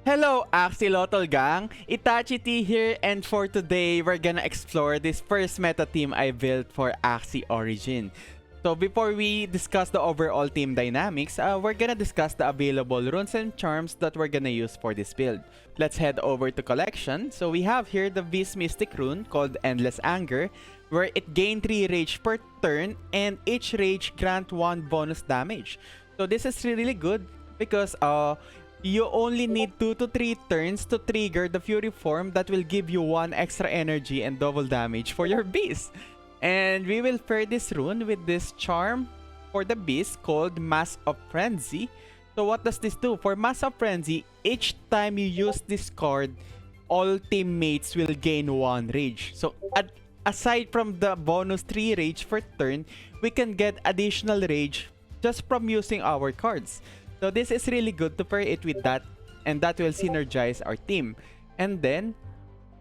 Hello, Axolotl gang! Itachi T here, and for today, we're gonna explore this first meta team I built for Axie Origin. So before we discuss the overall team dynamics, we're gonna discuss the available runes and charms that we're gonna use for this build. Let's head over to collection. So we have here the Beast Mystic rune called Endless Anger, where it gains 3 rage per turn and each rage grant 1 bonus damage. So this is really good because you only need 2 to 3 turns to trigger the Fury form that will give you 1 extra energy and double damage for your beast. And we will pair this rune with this charm for the beast called Mask of Frenzy. So what does this do? For Mask of Frenzy, each time you use this card, all teammates will gain 1 rage. So aside from the bonus 3 rage per turn, we can get additional rage just from using our cards. So this is really good to pair it with that, and that will synergize our team. And then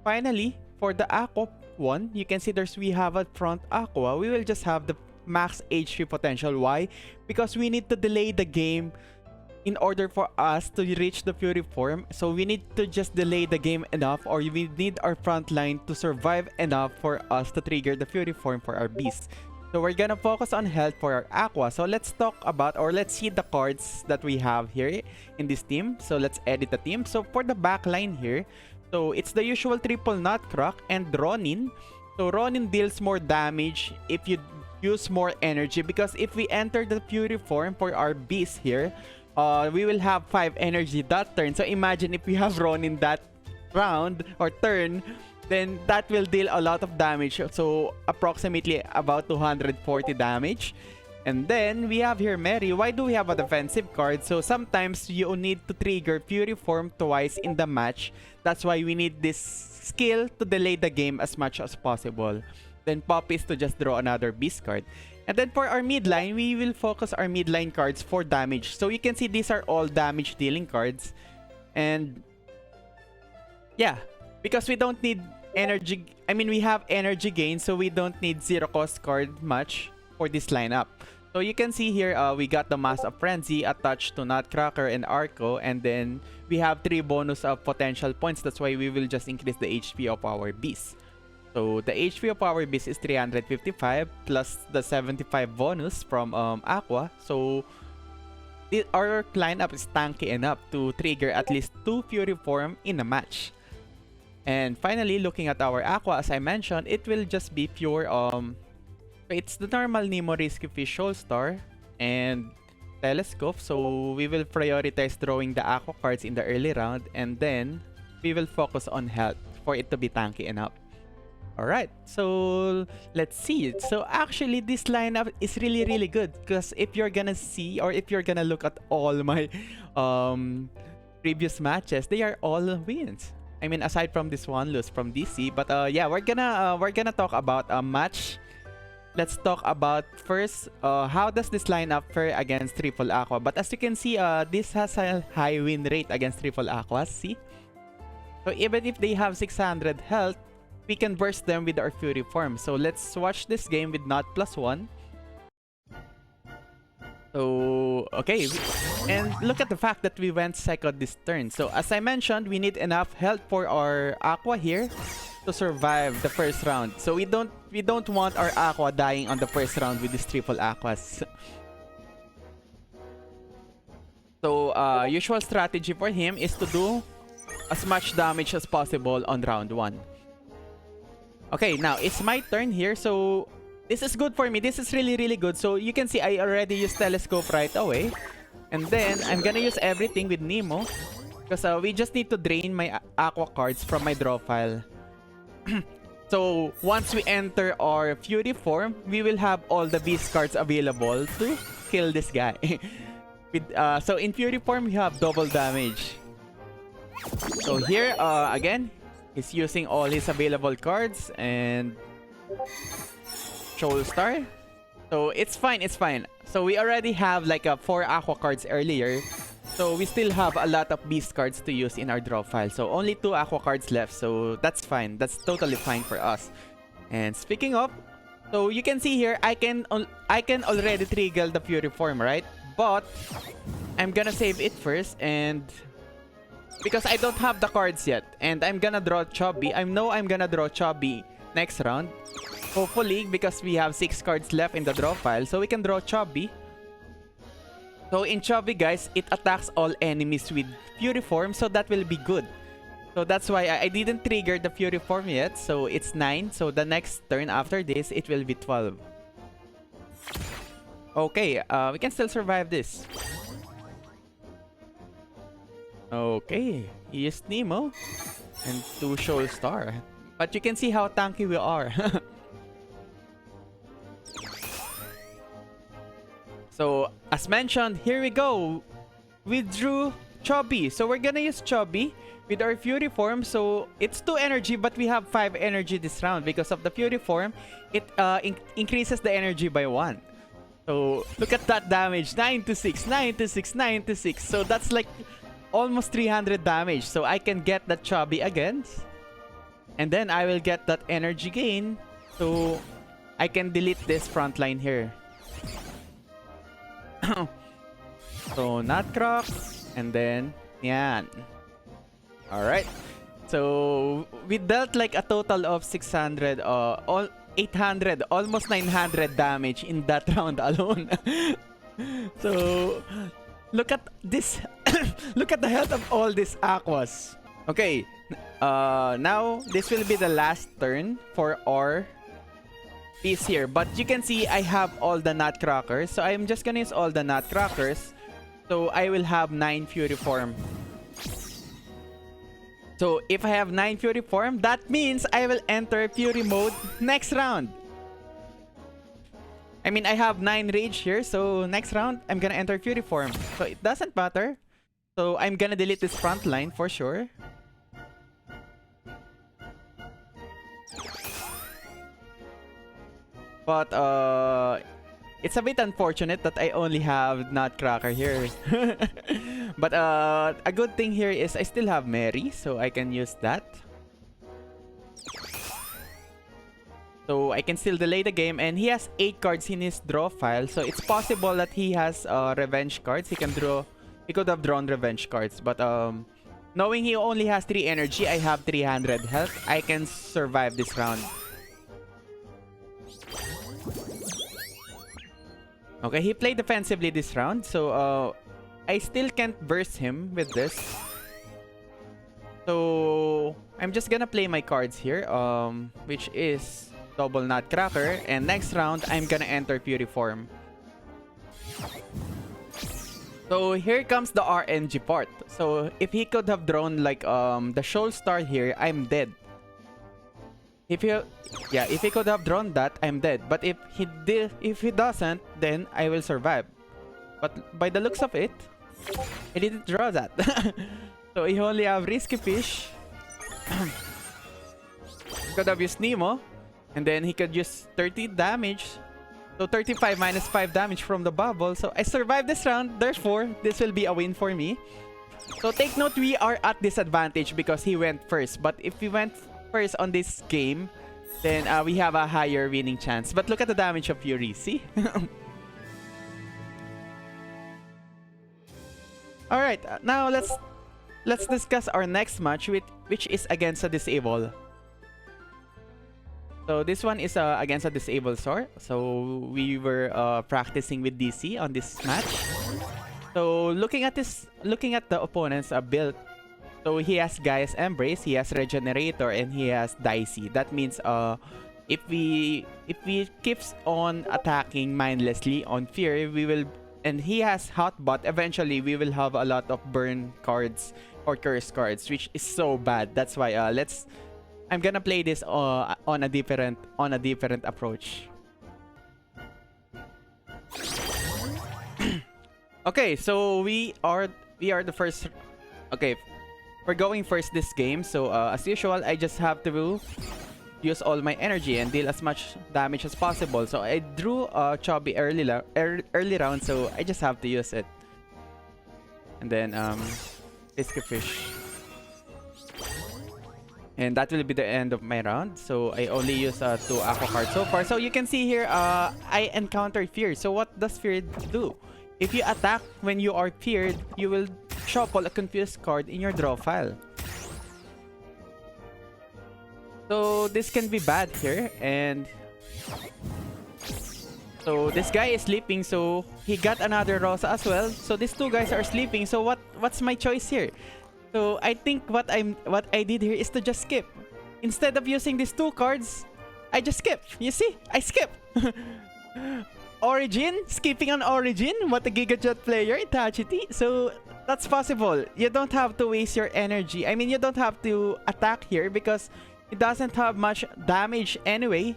finally, for the Aqua one, you can see we have a front Aqua. We will just have the max HP potential. Why? Because we need to delay the game in order for us to reach the Fury form. So we need to just delay the game enough, or we need our front line to survive enough for us to trigger the Fury form for our beast. So we're gonna focus on health for our Aqua. So let's talk about, or let's see the cards that we have here in this team. So let's edit the team. So for the back line here, so it's the usual triple Nutcrack and Ronin. So Ronin deals more damage if you use more energy, because if we enter the Fury form for our beast here, we will have 5 energy that turn. So imagine if we have Ronin that round or turn, then that will deal a lot of damage. So approximately about 240 damage. And then we have here Mary. Why do we have a defensive card? So sometimes you need to trigger Fury form twice in the match. That's why we need this skill to delay the game as much as possible. Then Pop is to just draw another beast card. And then for our mid line, we will focus our mid line cards for damage. So you can see these are all damage dealing cards. And yeah, because we don't need energy, we have energy gain, so we don't need zero cost card much for this lineup. So you can see here, we got the Mask of Frenzy attached to Nutcracker and Arco, and then we have 3 bonus of potential points. That's why we will just increase the HP of our beast. So the HP of our beast is 355 plus the 75 bonus from Aqua. So our lineup is tanky enough to trigger at least 2 Fury form in a match. And finally, looking at our Aqua, as I mentioned, it will just be pure, it's the normal Nimo Risky Fish Shoal Star and Telescope. So we will prioritize drawing the Aqua cards in the early round, and then we will focus on health for it to be tanky enough. Alright, so let's see. So actually, this lineup is really good, because if you're gonna see, or if you're gonna look at all my previous matches, they are all wins. Aside from this one lose from DC, but yeah, we're gonna talk about a match. Let's talk about first how does this lineup fare against triple Aqua. But as you can see, this has a high win rate against triple Aquas. See, so even if they have 600 health, we can burst them with our Fury form. So let's watch this game with not +1. So, okay, and look at the fact that we went second this turn. So, as I mentioned, we need enough health for our Aqua here to survive the first round. So, we don't want our Aqua dying on the first round with these triple Aquas. So, usual strategy for him is to do as much damage as possible on round 1. Okay, now it's my turn here. So this is good for me. This is really good. So you can see I already used Telescope right away. And then I'm gonna use everything with Nimo, because we just need to drain my Aqua cards from my draw file. So once we enter our Fury form, we will have all the beast cards available to kill this guy. So in Fury form, we have double damage. So here, again, he's using all his available cards and Shoal Star. So it's fine, it's fine. So we already have like 4 Aqua cards earlier. So we still have a lot of beast cards to use in our draw file. So only 2 Aqua cards left. So that's fine. That's totally fine for us. And speaking of, so you can see here, I can already trigger the Fury form, right? But I'm gonna save it first, and because I don't have the cards yet, and I'm gonna draw Chubby. I know I'm gonna draw Chubby next round. Hopefully, because we have 6 cards left in the draw file, so we can draw Chubby. So in Chubby, guys, it attacks all enemies with Fury Form, so that will be good. So that's why I didn't trigger the Fury Form yet, so it's 9. So the next turn after this, it will be 12. Okay, we can still survive this. Okay, he used Nimo and 2 Shoal Star. But you can see how tanky we are. So, as mentioned, here we go. We drew Chubby. So, we're gonna use Chubby with our Fury Form. So, it's 2 energy, but we have 5 energy this round. Because of the Fury Form, it increases the energy by 1. So, look at that damage. 9 to 6, 9 to 6, 9 to 6. So, that's like almost 300 damage. So, I can get that Chubby again. And then, I will get that energy gain. So, I can delete this front line here. So, Nutcrack, and then, yan. Alright. So, we dealt like a total of 600, 800, almost 900 damage in that round alone. So, look at this. Look at the health of all these Aquas. Okay. Now, this will be the last turn for our piece here, but you can see I have all the Nutcrackers, so I'm just gonna use all the Nutcrackers. So I will have 9 Fury Form. So if I have 9 Fury Form, that means I will enter Fury mode next round. I mean, I have 9 Rage here, so next round I'm gonna enter Fury Form. So it doesn't matter. So I'm gonna delete this front line for sure. But it's a bit unfortunate that I only have Nutcracker here. But a good thing here is I still have Mary, so I can use that. So I can still delay the game, and he has 8 cards in his draw file, so it's possible that he has revenge cards. He could have drawn revenge cards, but knowing he only has 3 energy, I have 300 health. I can survive this round. Okay, he played defensively this round, so I still can't burst him with this. So I'm just gonna play my cards here, which is double Nutcracker, and next round I'm gonna enter Fury Form. So here comes the RNG part. So if he could have drawn like the Shoal Star here, I'm dead. If he could have drawn that, I'm dead. But if he doesn't, then I will survive. But by the looks of it, he didn't draw that. So he only have Risky Fish. Could have used Nemo, and then he could use 30 damage. So 35 minus 5 damage from the bubble. So I survived this round. Therefore, this will be a win for me. So take note, we are at disadvantage because he went first. But if we went first on this game, then we have a higher winning chance. But look at the damage of Fury. See? Alright, now let's discuss our next match, which is against a Disable. So this one is against a Disable Sort. So we were practicing with DC on this match. So looking at the opponent's build, so he has Gaia's Embrace, he has Regenerator, and he has Dicey. That means if we keeps on attacking mindlessly on Fear, we will, and he has Hotbot, eventually we will have a lot of burn cards or curse cards, which is so bad. That's why I'm gonna play this on a different approach. Okay, so we are the first. Okay, we're going first this game. So as usual, I just have to use all my energy and deal as much damage as possible. So I drew Chubby early round, so I just have to use it. And then Risky Fish. And that will be the end of my round. So I only use 2 Aqua cards so far. So you can see here, I encountered Fear. So what does Fear do? If you attack when you are feared, you will shuffle a confused card in your draw file. So this can be bad here, and so this guy is sleeping, so he got another Rosa as well. So these two guys are sleeping. So what's my choice here? So I think what I did here is to just skip. Instead of using these two cards, I just skip. You see? I skip. Origin? Skipping on Origin? What a Gigajet player, Itachi. So that's possible. You don't have to waste your energy. I mean, you don't have to attack here because it doesn't have much damage anyway.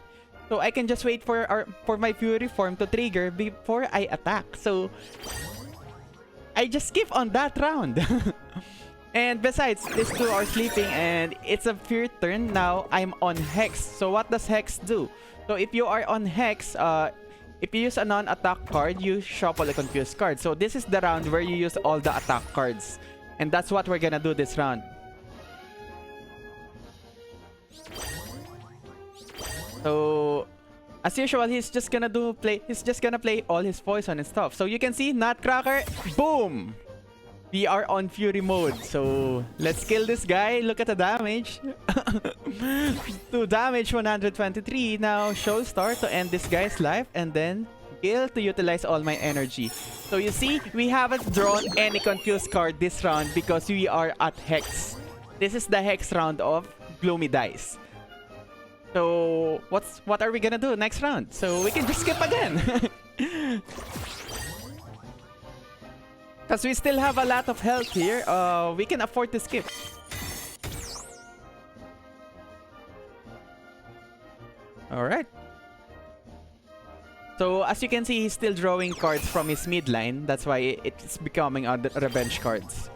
So I can just wait for my Fury form to trigger before I attack. So I just skip on that round. And besides, these two are sleeping and it's a Fear turn. Now I'm on Hex. So what does Hex do? So if you are on Hex, if you use a non-attack card, you shuffle a confused card. So this is the round where you use all the attack cards. And that's what we're gonna do this round. So as usual, he's just gonna play all his poison and stuff. So you can see Nutcracker, boom! We are on Fury mode. So let's kill this guy. Look at the damage. 2 damage, 123. Now Shoal Star to end this guy's life, and then Gale to utilize all my energy. So you see, we haven't drawn any confused card this round because we are at Hex. This is the Hex round of Gloomy Dice. So what are we gonna do next round? So we can just skip again. Because we still have a lot of health here, we can afford to skip. Alright. So as you can see, he's still drawing cards from his midline. That's why it's becoming revenge cards.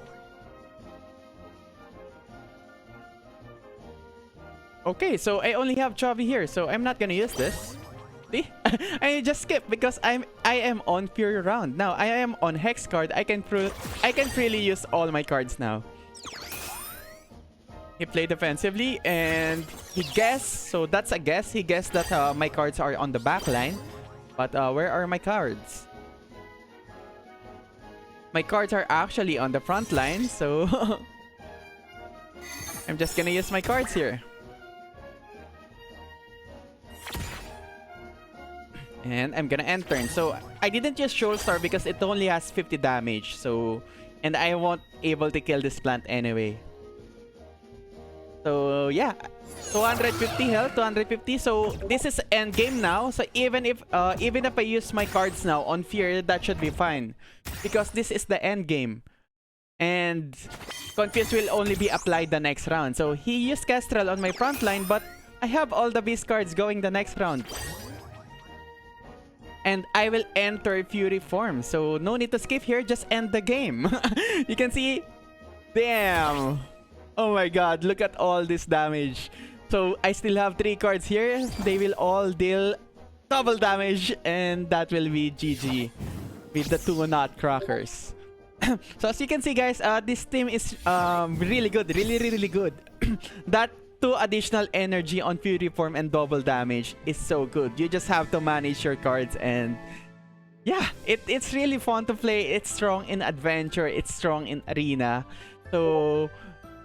Okay, so I only have Chovy here, so I'm not gonna use this. See? I just skip because I am on Fury round. Now I am on Hex card. I can freely use all my cards now. He played defensively and he guessed. So that's a guess. He guessed that my cards are on the back line. But where are my cards? My cards are actually on the front line. So I'm just gonna use my cards here. And I'm gonna end turn. So I didn't use Shoal Star because it only has 50 damage. So, and I won't able to kill this plant anyway. So yeah, 250 health, 250. So this is end game now. So even if I use my cards now on Fear, that should be fine because this is the end game. And Confuse will only be applied the next round. So he used Kestrel on my front line, but I have all the beast cards going the next round. And I will enter Fury form. So no need to skip here. Just end the game. You can see. Damn. Oh my god. Look at all this damage. So I still have 3 cards here. They will all deal double damage. And that will be GG. With the 2 Nutcrackers. So as you can see guys. This team is really good. Really good. That 2 additional energy on Fury form and double damage is so good. You just have to manage your cards and yeah, it's really fun to play. It's strong in adventure. It's strong in arena. So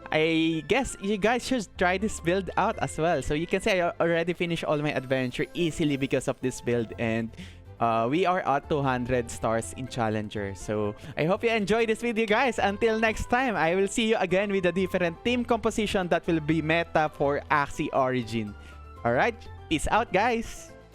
I guess you guys should try this build out as well. So you can say I already finished all my adventure easily because of this build, and we are at 200 stars in Challenger. So I hope you enjoyed this video guys. Until next time, I will see you again with a different team composition that will be meta for Axie Origin. Alright, peace out guys!